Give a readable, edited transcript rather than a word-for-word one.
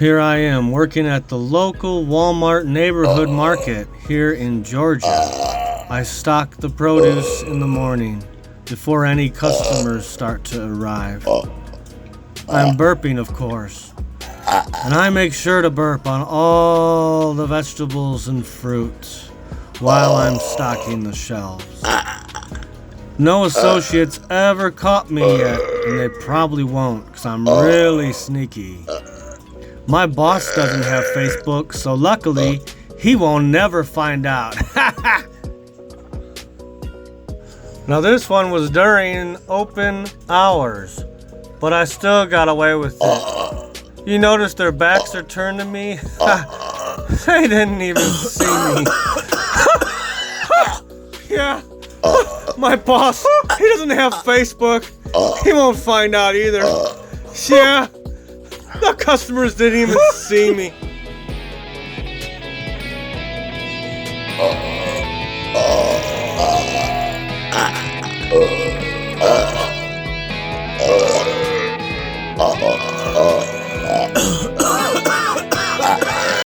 Here I am working at the local Walmart neighborhood market here in Georgia. I stock the produce in the morning before any customers start to arrive. I'm burping, of course, and I make sure to burp on all the vegetables and fruits while I'm stocking the shelves. No associates ever caught me yet, and they probably won't, because I'm really sneaky. My boss doesn't have Facebook, so luckily, he won't never find out. Now this one was during open hours, but I still got away with it. You notice their backs are turned to me? They didn't even see me. Yeah, my boss, he doesn't have Facebook. He won't find out either. Yeah, the customers didn't even see me.